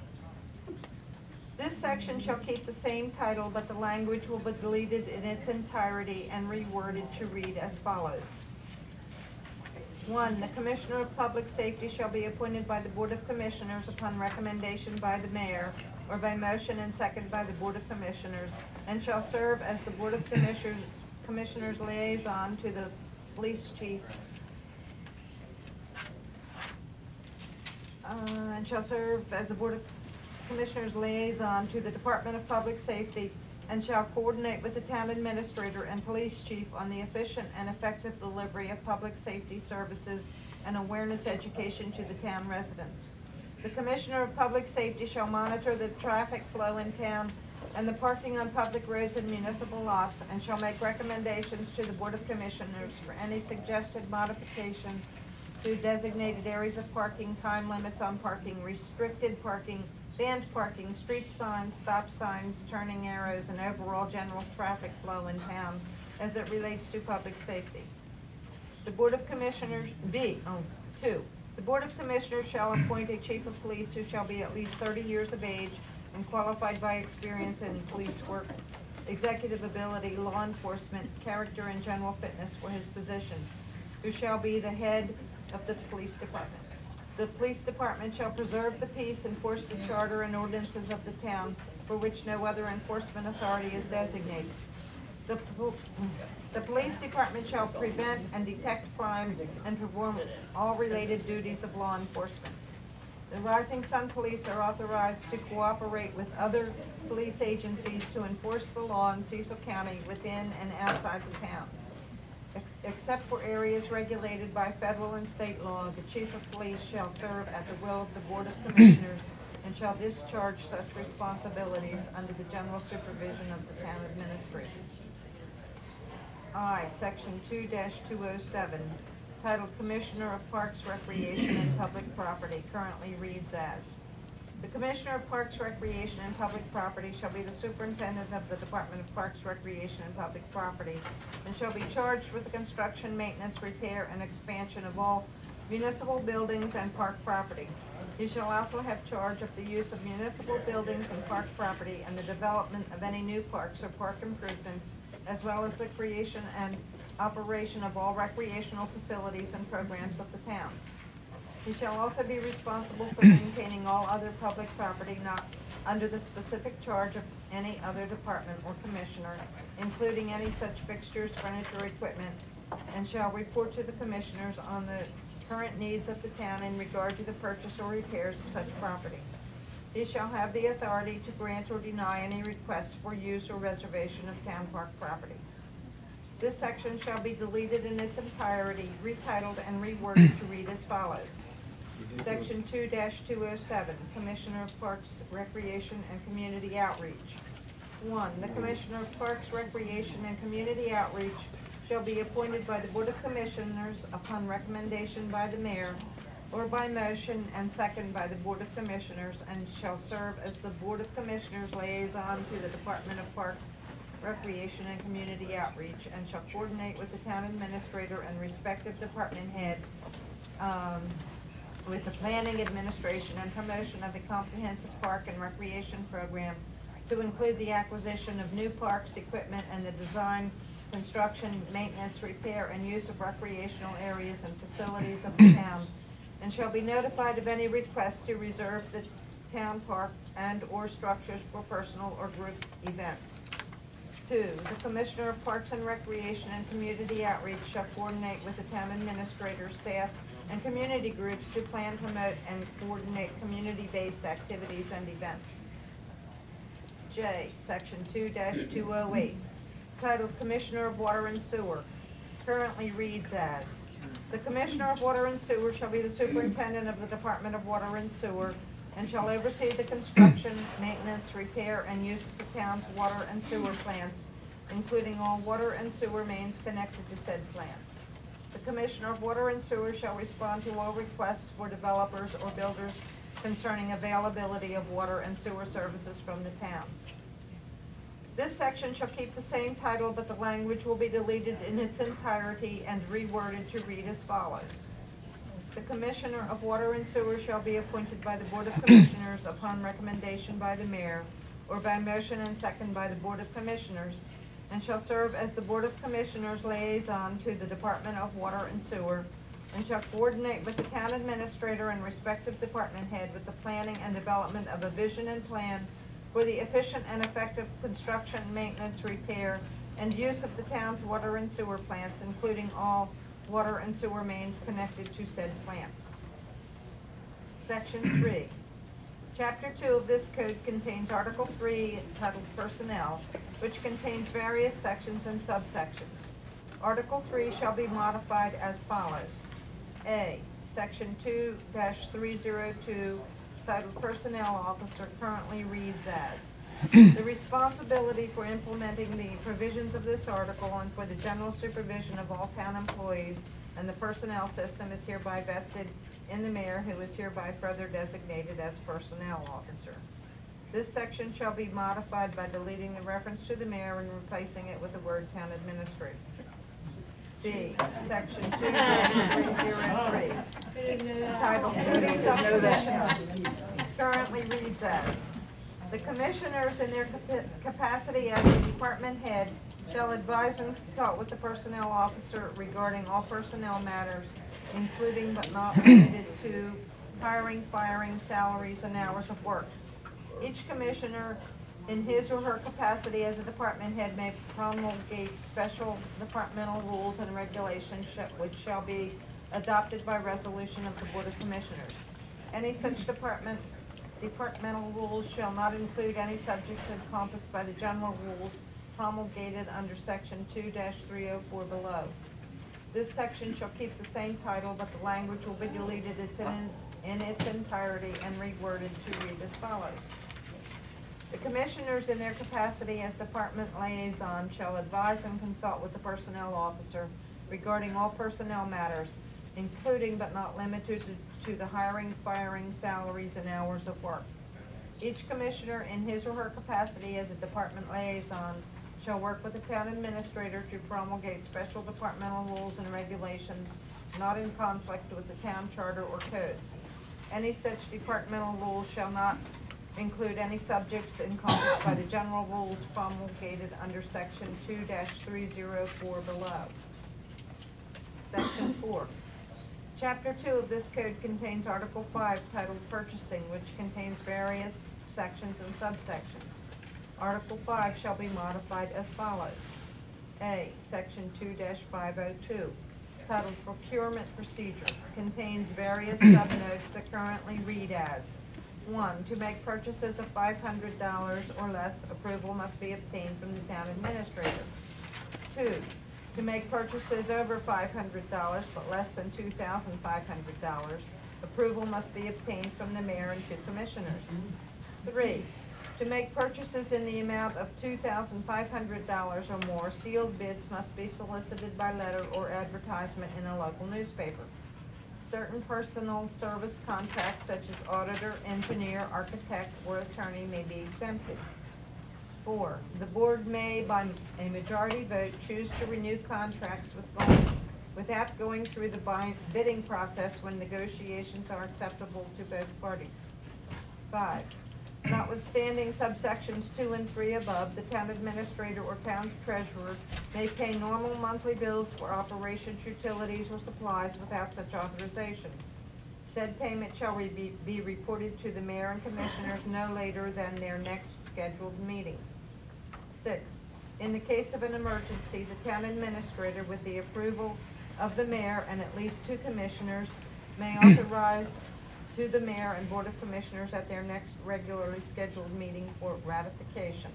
This section shall keep the same title, but the language will be deleted in its entirety and reworded to read as follows. 1, the Commissioner of Public Safety shall be appointed by the Board of Commissioners upon recommendation by the Mayor or by motion and second by the Board of Commissioners, and shall serve as the Board of Commissioners liaison to the Police Chief, and shall serve as the Board of Commissioners liaison to the Department of Public Safety, and shall coordinate with the town administrator and police chief on the efficient and effective delivery of public safety services and awareness education to the town residents. The Commissioner of Public Safety shall monitor the traffic flow in town and the parking on public roads and municipal lots, and shall make recommendations to the Board of Commissioners for any suggested modification to designated areas of parking, time limits on parking, restricted parking, banned parking, street signs, stop signs, turning arrows, and overall general traffic flow in town as it relates to public safety. The Board of Commissioners, 2, the Board of Commissioners shall appoint a chief of police who shall be at least 30 years of age and qualified by experience in police work, executive ability, law enforcement, character, and general fitness for his position, who shall be the head of the police department. The police department shall preserve the peace, enforce the charter and ordinances of the town, for which no other enforcement authority is designated. The police department shall prevent and detect crime and perform all related duties of law enforcement. The Rising Sun Police are authorized to cooperate with other police agencies to enforce the law in Cecil County within and outside the town. Except for areas regulated by federal and state law, the chief of police shall serve at the will of the Board of Commissioners and shall discharge such responsibilities under the general supervision of the town administrator. I, Section 2-207, titled Commissioner of Parks, Recreation, and Public Property, currently reads as: the Commissioner of Parks, Recreation, and Public Property shall be the Superintendent of the Department of Parks, Recreation, and Public Property, and shall be charged with the construction, maintenance, repair, and expansion of all municipal buildings and park property. He shall also have charge of the use of municipal buildings and park property and the development of any new parks or park improvements, as well as the creation and operation of all recreational facilities and programs of the town. He shall also be responsible for maintaining all other public property not under the specific charge of any other department or commissioner, including any such fixtures, furniture, or equipment, and shall report to the commissioners on the current needs of the town in regard to the purchase or repairs of such property. He shall have the authority to grant or deny any requests for use or reservation of town park property. This section shall be deleted in its entirety, retitled, and reworded to read as follows. Section 2-207, Commissioner of Parks, Recreation, and Community Outreach. 1, the Commissioner of Parks, Recreation, and Community Outreach shall be appointed by the Board of Commissioners upon recommendation by the Mayor or by motion and second by the Board of Commissioners, and shall serve as the Board of Commissioners liaison to the Department of Parks, Recreation, and Community Outreach, and shall coordinate with the town administrator and respective department head with the planning, administration, and promotion of a comprehensive park and recreation program to include the acquisition of new parks, equipment, and the design, construction, maintenance, repair, and use of recreational areas and facilities of the town, and shall be notified of any request to reserve the town park and or structures for personal or group events. 2, the Commissioner of Parks and Recreation and Community Outreach shall coordinate with the town administrator, staff, and community groups to plan, promote, and coordinate community-based activities and events. J, Section 2-208, titled Commissioner of Water and Sewer, currently reads as: the Commissioner of Water and Sewer shall be the Superintendent of the Department of Water and Sewer, and shall oversee the construction, maintenance, repair, and use of the town's water and sewer plants, including all water and sewer mains connected to said plants. The Commissioner of Water and Sewer shall respond to all requests for developers or builders concerning availability of water and sewer services from the town. This section shall keep the same title, but the language will be deleted in its entirety and reworded to read as follows. The Commissioner of Water and Sewer shall be appointed by the Board of Commissioners upon recommendation by the Mayor or by motion and second by the Board of Commissioners, and shall serve as the Board of Commissioners liaison to the Department of Water and Sewer, and shall coordinate with the town administrator and respective department head with the planning and development of a vision and plan for the efficient and effective construction, maintenance, repair, and use of the town's water and sewer plants, including all water and sewer mains connected to said plants. Section 3. Chapter 2 of this code contains Article 3 entitled Personnel, which contains various sections and subsections. Article 3 shall be modified as follows. A. Section 2-302 titled Personnel Officer currently reads as, the responsibility for implementing the provisions of this article and for the general supervision of all town employees and the personnel system is hereby vested in the mayor, who is hereby further designated as personnel officer. This section shall be modified by deleting the reference to the mayor and replacing it with the word town administrator. B, section 2-303, entitled Duties of Commissioners, currently reads as, the commissioners in their capacity as a department head shall advise and consult with the personnel officer regarding all personnel matters, including but not limited to hiring, firing, salaries, and hours of work. Each commissioner in his or her capacity as a department head may promulgate special departmental rules and regulations which shall be adopted by resolution of the Board of Commissioners. Any such departmental rules shall not include any subjects encompassed by the general rules promulgated under section 2-304 below. This section shall keep the same title, but the language will be deleted in its entirety and reworded to read as follows. The commissioners in their capacity as department liaison shall advise and consult with the personnel officer regarding all personnel matters, including but not limited to the hiring, firing, salaries, and hours of work. Each commissioner in his or her capacity as a department liaison shall work with the town administrator to promulgate special departmental rules and regulations not in conflict with the town charter or codes. Any such departmental rules shall not include any subjects encompassed by the general rules promulgated under section 2-304 below. Section 4. Chapter 2 of this code contains Article 5 titled Purchasing, which contains various sections and subsections. Article 5 shall be modified as follows. A. Section 2-502 titled Procurement Procedure contains various subnotes that currently read as 1. To make purchases of $500 or less, approval must be obtained from the town administrator. 2. To make purchases over $500 but less than $2,500, approval must be obtained from the mayor and 2 commissioners. 3. To make purchases in the amount of $2,500 or more, sealed bids must be solicited by letter or advertisement in a local newspaper. Certain personal service contracts such as auditor, engineer, architect, or attorney may be exempted. 4. The board may, by a majority vote, choose to renew contracts without going through the bidding process when negotiations are acceptable to both parties. 5. Notwithstanding subsections 2 and 3 above, the town administrator or town treasurer may pay normal monthly bills for operations, utilities, or supplies without such authorization. Said payment shall be reported to the mayor and commissioners no later than their next scheduled meeting. 6. In the case of an emergency, the town administrator, with the approval of the mayor and at least 2 commissioners, may authorize to the mayor and board of commissioners at their next regularly scheduled meeting for ratification.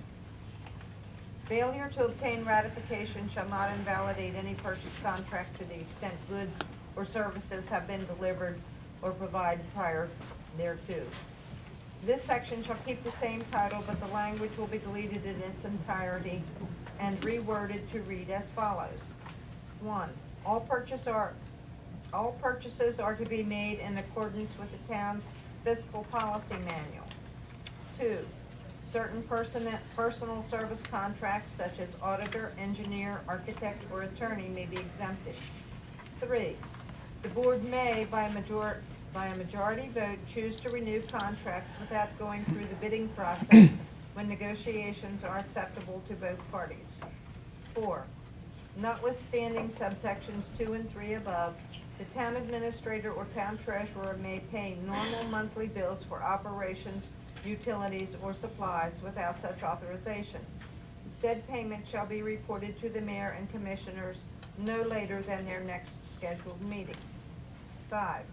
Failure to obtain ratification shall not invalidate any purchase contract to the extent goods or services have been delivered or provided prior thereto. This section shall keep the same title, but the language will be deleted in its entirety and reworded to read as follows. 1. All purchases are to be made in accordance with the town's fiscal policy manual. 2. Certain personal service contracts such as auditor, engineer, architect, or attorney may be exempted. 3. The board may, by a majority vote, choose to renew contracts without going through the bidding process when negotiations are acceptable to both parties. 4. Notwithstanding subsections 2 and 3 above, The town administrator or town treasurer may pay normal monthly bills for operations, utilities, or supplies without such authorization. Said payment shall be reported to the mayor and commissioners no later than their next scheduled meeting. 5,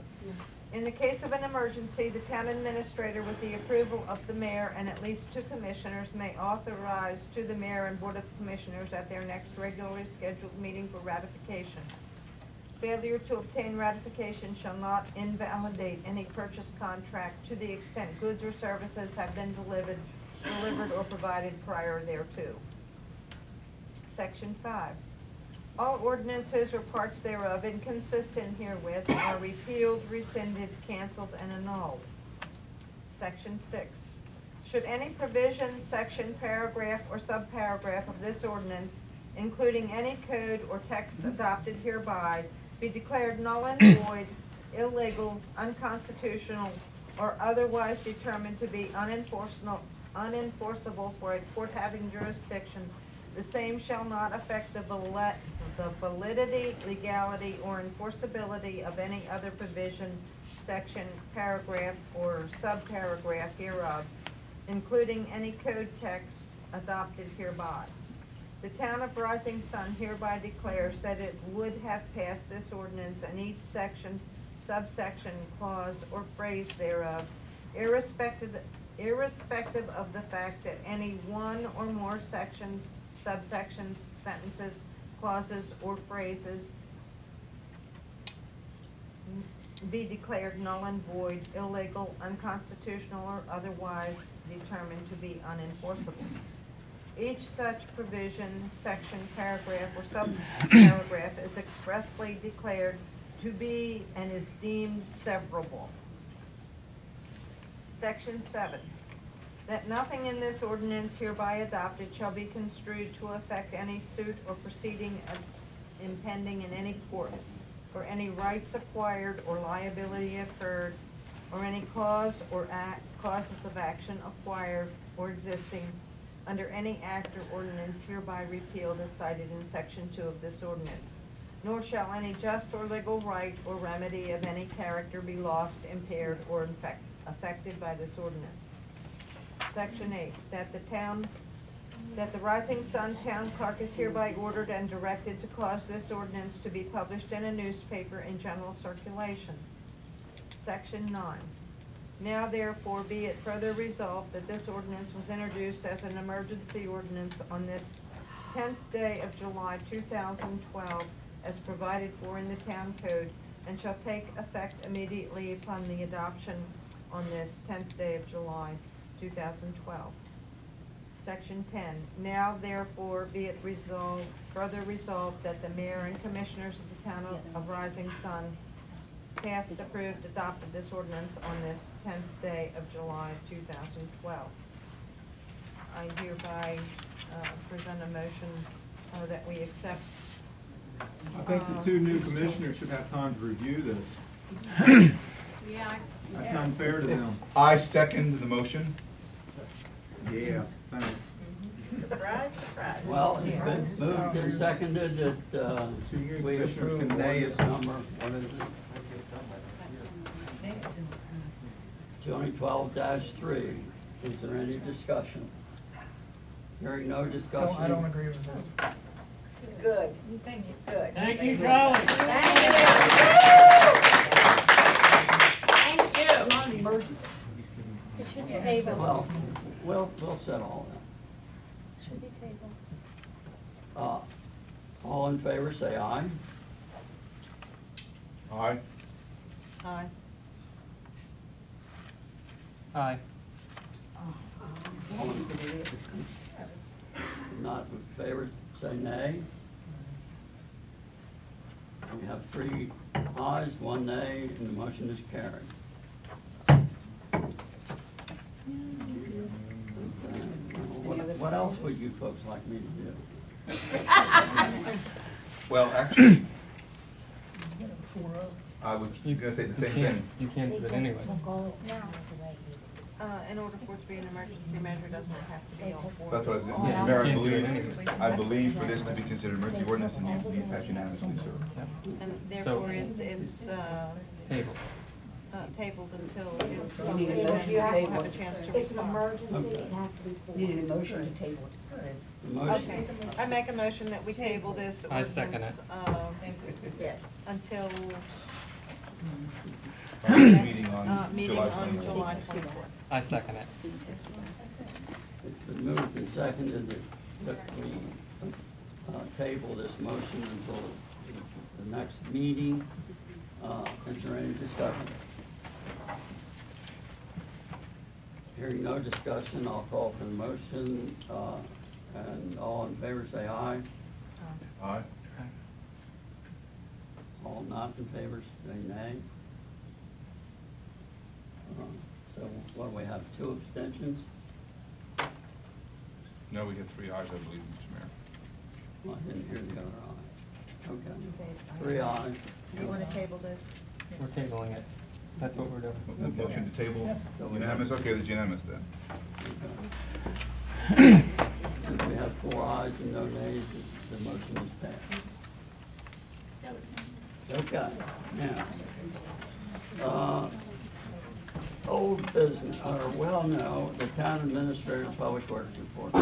in the case of an emergency, the town administrator, with the approval of the mayor and at least 2 commissioners, may authorize to the mayor and board of commissioners at their next regularly scheduled meeting for ratification. Failure to obtain ratification shall not invalidate any purchase contract to the extent goods or services have been delivered or provided prior thereto. Section 5. All ordinances or parts thereof inconsistent herewith are repealed, rescinded, canceled, and annulled. Section 6. Should any provision, section, paragraph, or subparagraph of this ordinance, including any code or text adopted hereby, be declared null and void, illegal, unconstitutional, or otherwise determined to be unenforceable for a court having jurisdiction, the same shall not affect the validity, legality, or enforceability of any other provision, section, paragraph, or subparagraph hereof, including any code text adopted hereby. The town of Rising Sun hereby declares that it would have passed this ordinance and each section, subsection, clause, or phrase thereof, irrespective of the fact that any one or more sections, subsections, sentences, clauses, or phrases be declared null and void, illegal, unconstitutional, or otherwise determined to be unenforceable. Each such provision, section, paragraph, or subparagraph is expressly declared to be and is deemed severable. Section 7. That nothing in this ordinance hereby adopted shall be construed to affect any suit or proceeding impending in any court, or any rights acquired or liability incurred, or any cause or causes of action acquired or existing under any act or ordinance hereby repealed as cited in section 2 of this ordinance. Nor shall any just or legal right or remedy of any character be lost, impaired, or affected by this ordinance. Section 8, that the Rising Sun Town Clerk is hereby ordered and directed to cause this ordinance to be published in a newspaper in general circulation. Section 9, now therefore be it further resolved that this ordinance was introduced as an emergency ordinance on this 10th day of July 2012 as provided for in the town code, and shall take effect immediately upon the adoption on this 10th day of July 2012. Section 10, now therefore be it resolved, further resolved, that the mayor and commissioners of the town of Rising Sun passed, approved, adopted this ordinance on this 10th day of July 2012. I hereby present a motion that we accept. I think the 2 new commissioners should have time to review this. Yeah. That's not fair to them. I second the motion. Yeah, thanks. Surprise, surprise. Well, it's been moved and seconded that we Commissioners approve can nay ordinance it. number, what is it? 2012-3. Is there any discussion? Hearing no discussion. I don't agree with that. Good. Thank you. Good. Thank you, Charlie. Thank you. It should be tabled. Well, we'll settle all that. Should be tabled. All in favor, say aye. Aye. Aye. Aye. All in- Not in favor, say nay. We have 3 ayes, 1 nay, and the motion is carried. What else would you folks like me to do? Well, actually, I was gonna say the same thing. You can't do it anyway. Now. In order for it to be an emergency measure, doesn't it have to be on four? That's what I was, Yeah, Mayor, you can't do it anyway. I believe for this to be considered emergency ordinance, and you pass unanimously, sir. And therefore, it's Table. tabled until it's published and you have a chance to respond. Need an emotion to table it. The motion, Okay, I make a motion that we table this I second ordinance, Yes. until Meeting on meeting July on 24th. July 24th. I second it. it's been moved and seconded that we table this motion until the next meeting. Is there any discussion? Hearing no discussion, I'll call for the motion, and all in favor say aye. Aye. All not in favor say nay. So what do we have, 2 abstentions? No, we get 3 ayes, I believe, Mr. Mayor. Well, I didn't hear the other aye. Okay, 3 ayes. Do you want to table this? We're tabling it. That's what we're doing. Motion to table, unanimous, okay, it's unanimous then. Since we have 4 ayes and no nays, the motion is passed. Okay, now, old business, or well, no, the town administrator public works report.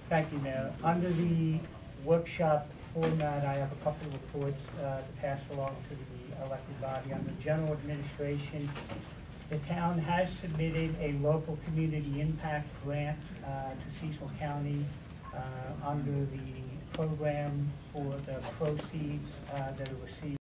Thank you, Mayor. Under the workshop format, I have a couple of reports to pass along to the elected body. On the general administration, the town has submitted a local community impact grant to Cecil County under the program for the proceeds that are received